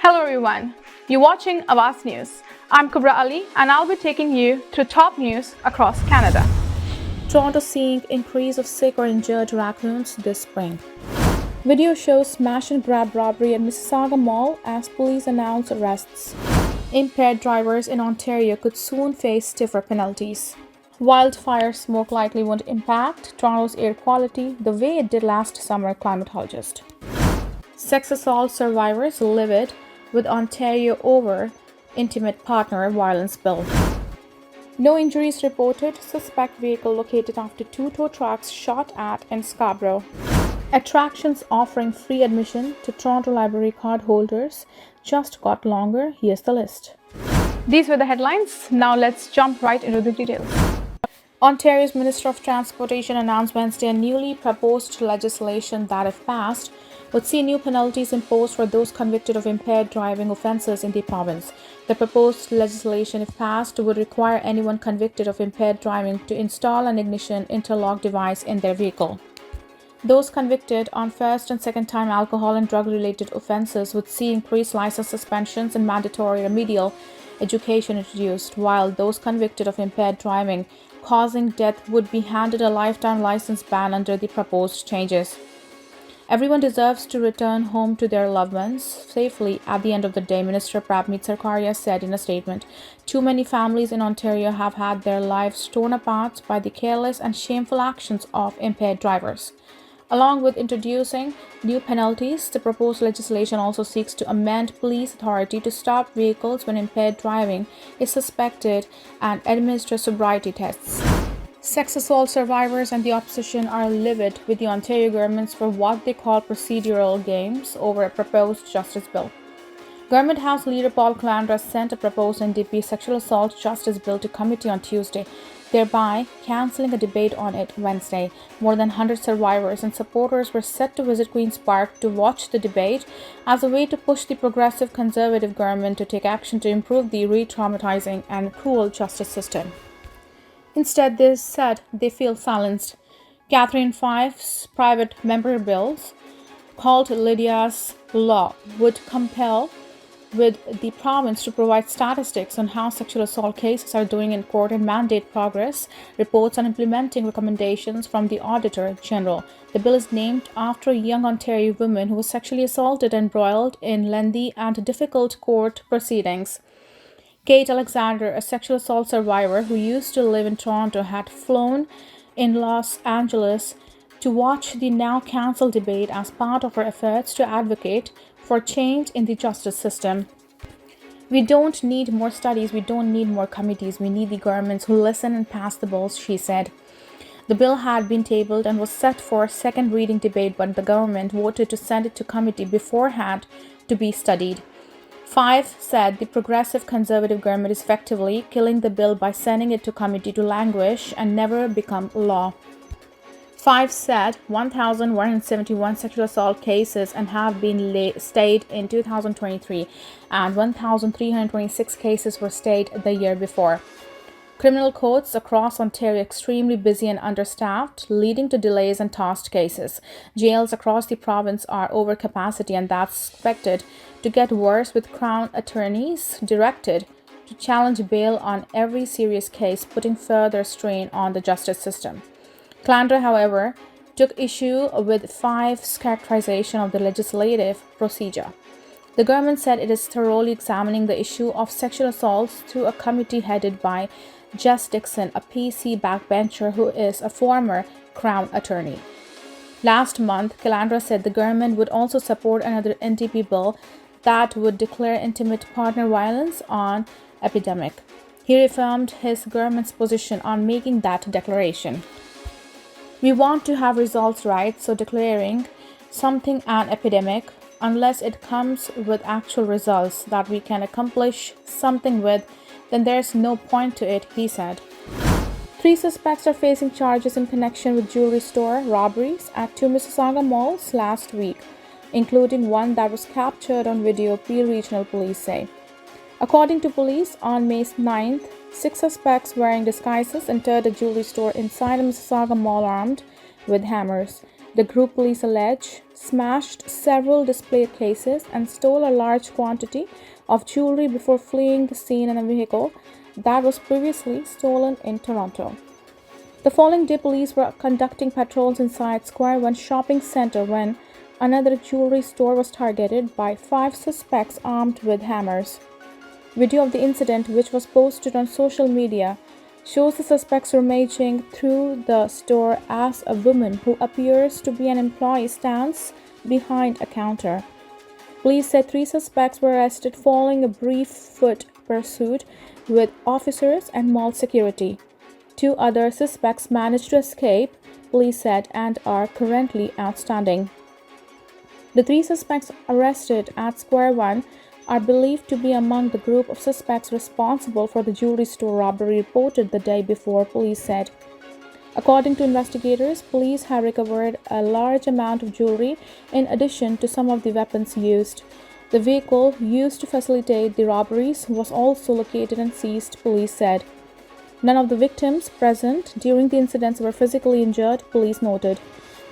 Hello everyone, you're watching Awaz News. I'm Kubra Ali and I'll be taking you through top news across Canada. Toronto seeing increase of sick or injured raccoons this spring. Video shows smash and grab robbery at Mississauga Mall as police announce arrests. Impaired drivers in Ontario could soon face stiffer penalties. Wildfire smoke likely won't impact Toronto's air quality the way it did last summer, climatologist. Sex assault survivors livid with Ontario over intimate partner violence bill. No injuries reported. Suspect vehicle located after two tow trucks shot at in Scarborough. Attractions offering free admission to Toronto Library card holders just got longer. Here's the list. These were the headlines. Now let's jump right into the details. Ontario's Minister of Transportation announced Wednesday a newly proposed legislation that, if passed, would see new penalties imposed for those convicted of impaired driving offences in the province. The proposed legislation, if passed, would require anyone convicted of impaired driving to install an ignition interlock device in their vehicle. Those convicted on first and second time alcohol and drug related offences would see increased license suspensions and mandatory remedial education introduced, while those convicted of impaired driving causing death would be handed a lifetime license ban under the proposed changes. Everyone deserves to return home to their loved ones safely at the end of the day, Minister Prabmeet Sarkaria said in a statement. Too many families in Ontario have had their lives torn apart by the careless and shameful actions of impaired drivers. Along with introducing new penalties, the proposed legislation also seeks to amend police authority to stop vehicles when impaired driving is suspected and administer sobriety tests. Sex assault survivors and the opposition are livid with the Ontario government for what they call procedural games over a proposed justice bill. Government House Leader Paul Calandra sent a proposed NDP sexual assault justice bill to committee on Tuesday, thereby cancelling a debate on it Wednesday. More than 100 survivors and supporters were set to visit Queen's Park to watch the debate as a way to push the progressive Conservative government to take action to improve the re-traumatizing and cruel justice system. Instead, they said they feel silenced. Catherine Fife's private member bills, called Lydia's Law, would compel with the province to provide statistics on how sexual assault cases are doing in court and mandate progress reports on implementing recommendations from the Auditor General. The bill is named after a young Ontario woman who was sexually assaulted and embroiled in lengthy and difficult court proceedings. Kate Alexander, a sexual assault survivor who used to live in Toronto, had flown in Los Angeles to watch the now cancelled debate as part of her efforts to advocate for change in the justice system. We don't need more studies, we don't need more committees, we need the governments who listen and pass the bills, she said. The bill had been tabled and was set for a second reading debate, but the government voted to send it to committee beforehand to be studied. Fife said the progressive Conservative government is effectively killing the bill by sending it to committee to languish and never become law. Fife said 1,171 sexual assault cases and have been stayed in 2023 and 1,326 cases were stayed the year before. Criminal courts across Ontario are extremely busy and understaffed, leading to delays and tossed cases. Jails across the province are over capacity, and that's expected to get worse with Crown attorneys directed to challenge bail on every serious case, putting further strain on the justice system. Calandra, however, took issue with Fife's characterization of the legislative procedure. The government said it is thoroughly examining the issue of sexual assaults through a committee headed by Jess Dixon, a PC backbencher who is a former Crown attorney. Last month, Calandra said the government would also support another NDP bill that would declare intimate partner violence an epidemic. He reaffirmed his government's position on making that declaration. We want to have results right, so declaring something an epidemic, unless it comes with actual results that we can accomplish something with, then there's no point to it, he said. 3 suspects are facing charges in connection with jewelry store robberies at 2 Mississauga malls last week, including one that was captured on video, Peel Regional Police say. According to police, on May 9th, 6 suspects wearing disguises entered a jewelry store inside a Mississauga mall armed with hammers. The group, police allege, smashed several display cases and stole a large quantity of jewelry before fleeing the scene in a vehicle that was previously stolen in Toronto. The following day, police were conducting patrols inside Square One shopping center when another jewelry store was targeted by 5 suspects armed with hammers. Video of the incident, which was posted on social media, shows the suspects rummaging through the store as a woman who appears to be an employee stands behind a counter. Police said 3 suspects were arrested following a brief foot pursuit with officers and mall security. 2 other suspects managed to escape, police said, and are currently outstanding. The 3 suspects arrested at Square One are believed to be among the group of suspects responsible for the jewelry store robbery reported the day before, police said. According to investigators, police have recovered a large amount of jewelry in addition to some of the weapons used. The vehicle used to facilitate the robberies was also located and seized, police said. None of the victims present during the incidents were physically injured, police noted.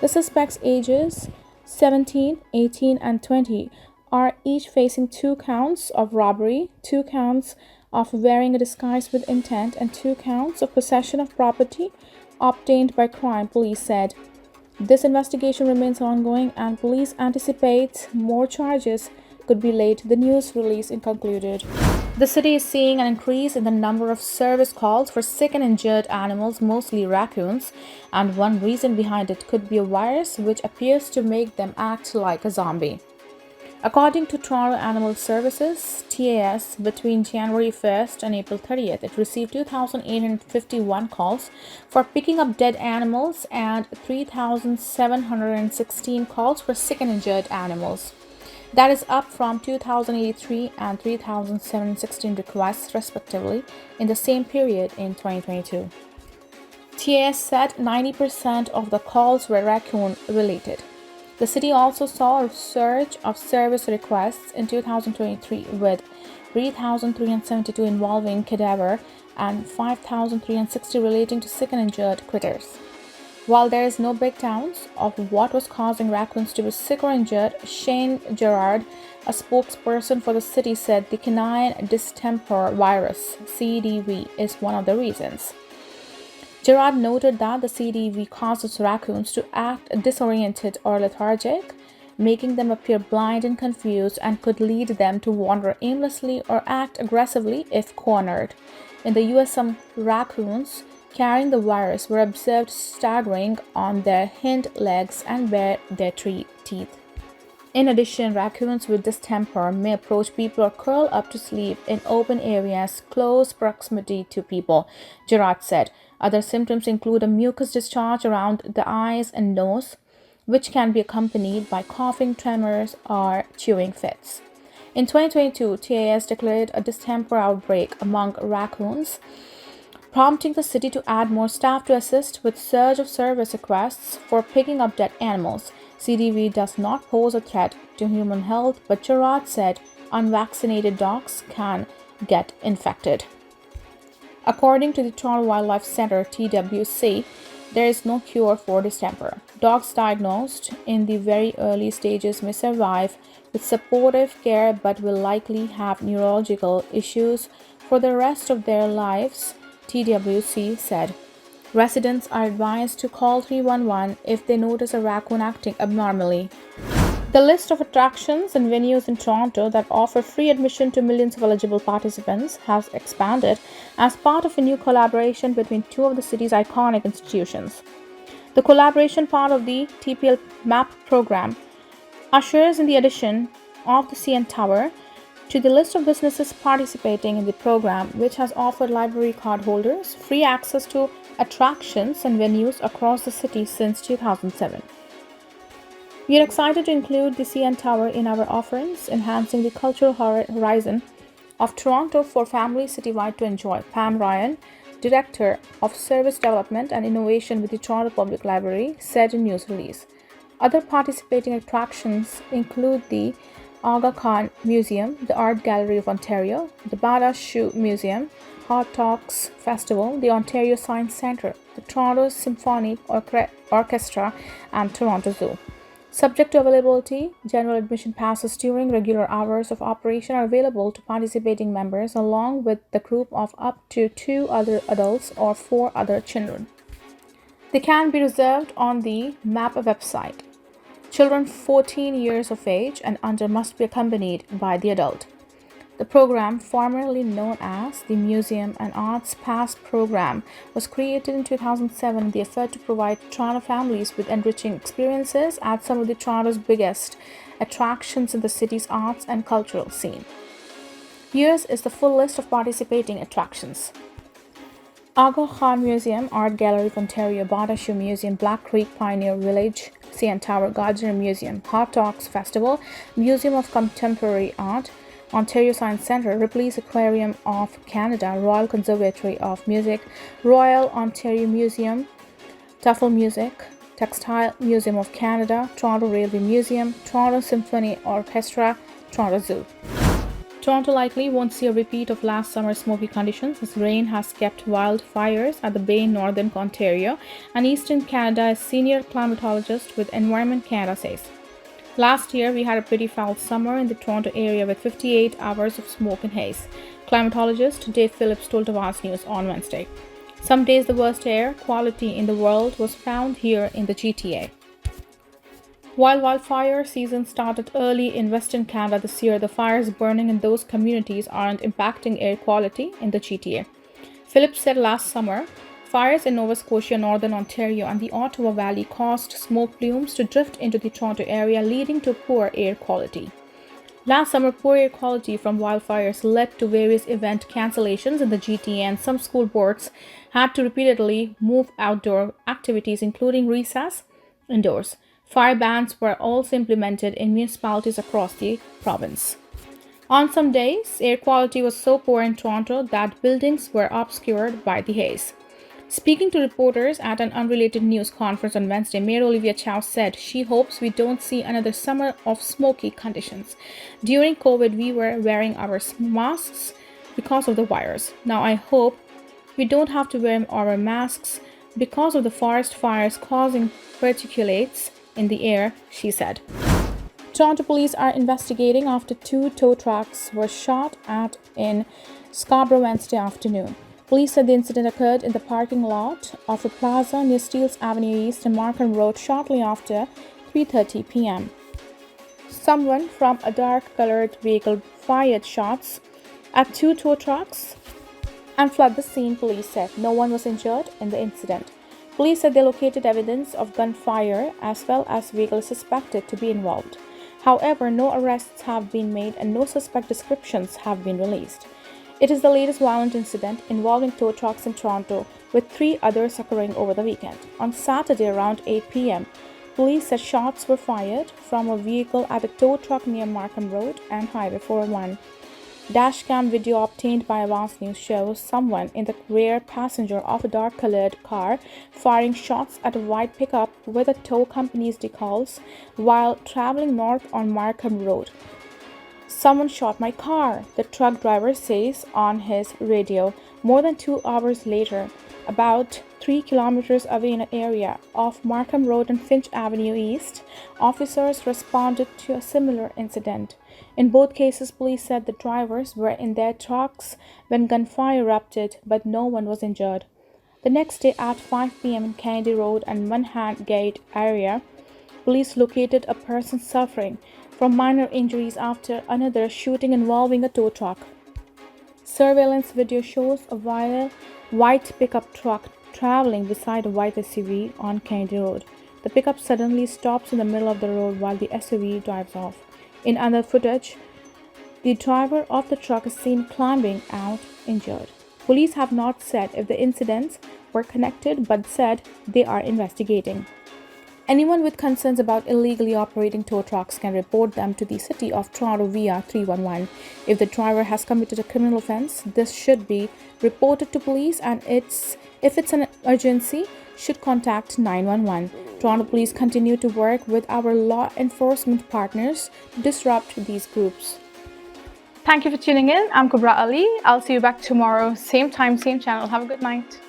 The suspects' ages 17, 18, and 20 are each facing 2 counts of robbery, 2 counts of wearing a disguise with intent, and 2 counts of possession of property obtained by crime, police said. This investigation remains ongoing and police anticipate more charges could be laid, the news release concluded. The city is seeing an increase in the number of service calls for sick and injured animals, mostly raccoons, and one reason behind it could be a virus which appears to make them act like a zombie. According to Toronto Animal Services, TAS, between January 1st and April 30th, it received 2,851 calls for picking up dead animals and 3,716 calls for sick and injured animals. That is up from 2,083 and 3,716 requests, respectively, in the same period in 2022. TAS said 90% of the calls were raccoon-related. The city also saw a surge of service requests in 2023, with 3,372 involving cadaver and 5,360 relating to sick and injured critters. While there is no breakdowns of what was causing raccoons to be sick or injured, Shane Gerard, a spokesperson for the city, said the canine distemper virus, CDV, is one of the reasons. Gerard noted that the CDV causes raccoons to act disoriented or lethargic, making them appear blind and confused, and could lead them to wander aimlessly or act aggressively if cornered. In the US, some raccoons carrying the virus were observed staggering on their hind legs and bare their teeth. In addition, raccoons with distemper may approach people or curl up to sleep in open areas close proximity to people, Gerard said. Other symptoms include a mucus discharge around the eyes and nose, which can be accompanied by coughing, tremors, or chewing fits. In 2022, TAS declared a distemper outbreak among raccoons, prompting the city to add more staff to assist with surge of service requests for picking up dead animals. CDV does not pose a threat to human health, but Gerard said unvaccinated dogs can get infected. According to the Toronto Wildlife Centre, TWC, there is no cure for distemper. Dogs diagnosed in the very early stages may survive with supportive care but will likely have neurological issues for the rest of their lives, TWC said. Residents are advised to call 311 if they notice a raccoon acting abnormally. The list of attractions and venues in Toronto that offer free admission to millions of eligible participants has expanded as part of a new collaboration between 2 of the city's iconic institutions. The collaboration, part of the TPL MAP program, ushers in the addition of the CN Tower to the list of businesses participating in the program, which has offered library card holders free access to attractions and venues across the city since 2007. We are excited to include the CN Tower in our offerings, enhancing the cultural horizon of Toronto for families citywide to enjoy, Pam Ryan, Director of Service Development and Innovation with the Toronto Public Library, said in news release. Other participating attractions include the Aga Khan Museum, the Art Gallery of Ontario, the Bada Shoe Museum, Hot Talks Festival, the Ontario Science Centre, the Toronto Symphony Orchestra, and Toronto Zoo. Subject to availability, general admission passes during regular hours of operation are available to participating members along with the group of up to 2 other adults or 4 other children. They can be reserved on the MAP website. Children 14 years of age and under must be accompanied by the adult. The program, formerly known as the Museum and Arts Pass Program, was created in 2007 in the effort to provide Toronto families with enriching experiences at some of the Toronto's biggest attractions in the city's arts and cultural scene. Here is the full list of participating attractions. Aga Khan Museum, Art Gallery of Ontario, Bata Museum, Black Creek Pioneer Village, CN Tower, Gardner Museum, Hot Talks Festival, Museum of Contemporary Art, Ontario Science Centre, Ripley's Aquarium of Canada, Royal Conservatory of Music, Royal Ontario Museum, Tuffle Music, Textile Museum of Canada, Toronto Railway Museum, Toronto Symphony Orchestra, Toronto Zoo. Toronto likely won't see a repeat of last summer's smoky conditions as rain has kept wildfires at the Bay in northern Ontario and eastern Canada, as senior climatologist with Environment Canada says. Last year, we had a pretty foul summer in the Toronto area with 58 hours of smoke and haze, climatologist Dave Phillips told Awaz News on Wednesday. Some days the worst air quality in the world was found here in the GTA. While wildfire season started early in Western Canada this year, the fires burning in those communities aren't impacting air quality in the GTA. Phillips said last summer, fires in Nova Scotia, Northern Ontario, and the Ottawa Valley caused smoke plumes to drift into the Toronto area, leading to poor air quality. Last summer, poor air quality from wildfires led to various event cancellations in the GTA, and some school boards had to repeatedly move outdoor activities, including recess, indoors. Fire bans were also implemented in municipalities across the province. On some days, air quality was so poor in Toronto that buildings were obscured by the haze. Speaking to reporters at an unrelated news conference on Wednesday, Mayor Olivia Chow said she hopes we don't see another summer of smoky conditions. During COVID, we were wearing our masks because of the virus. Now I hope we don't have to wear our masks because of the forest fires causing particulates in the air, she said. Toronto police are investigating after 2 tow trucks were shot at in Scarborough Wednesday afternoon. Police said the incident occurred in the parking lot of a plaza near Steeles Avenue East and Markham Road shortly after 3:30 p.m. Someone from a dark-colored vehicle fired shots at 2 tow trucks and fled the scene, police said. No one was injured in the incident. Police said they located evidence of gunfire as well as vehicles suspected to be involved. However, no arrests have been made and no suspect descriptions have been released. It is the latest violent incident involving tow trucks in Toronto, with 3 others occurring over the weekend. On Saturday around 8 p.m., police said shots were fired from a vehicle at a tow truck near Markham Road and Highway 401. Dashcam video obtained by Awaz News shows someone in the rear passenger of a dark-colored car firing shots at a white pickup with a tow company's decals while traveling north on Markham Road. Someone shot my car, the truck driver says on his radio. More than 2 hours later, about 3 kilometers away in an area off Markham Road and Finch Avenue East, officers responded to a similar incident. In both cases, police said the drivers were in their trucks when gunfire erupted, but no one was injured. The next day at 5 p.m. in Kennedy Road and Munham Gate area, police located a person suffering from minor injuries after another shooting involving a tow truck. Surveillance video shows a white pickup truck traveling beside a white SUV on Kennedy Road. The pickup suddenly stops in the middle of the road while the SUV drives off. In other footage, the driver of the truck is seen climbing out injured. Police have not said if the incidents were connected, but said they are investigating. Anyone with concerns about illegally operating tow trucks can report them to the City of Toronto via 311. If the driver has committed a criminal offense, this should be reported to police, and if it's an emergency, should contact 911. Toronto police continue to work with our law enforcement partners to disrupt these groups. Thank you for tuning in. I'm Kubra Ali. I'll see you back tomorrow, same time, same channel. Have a good night.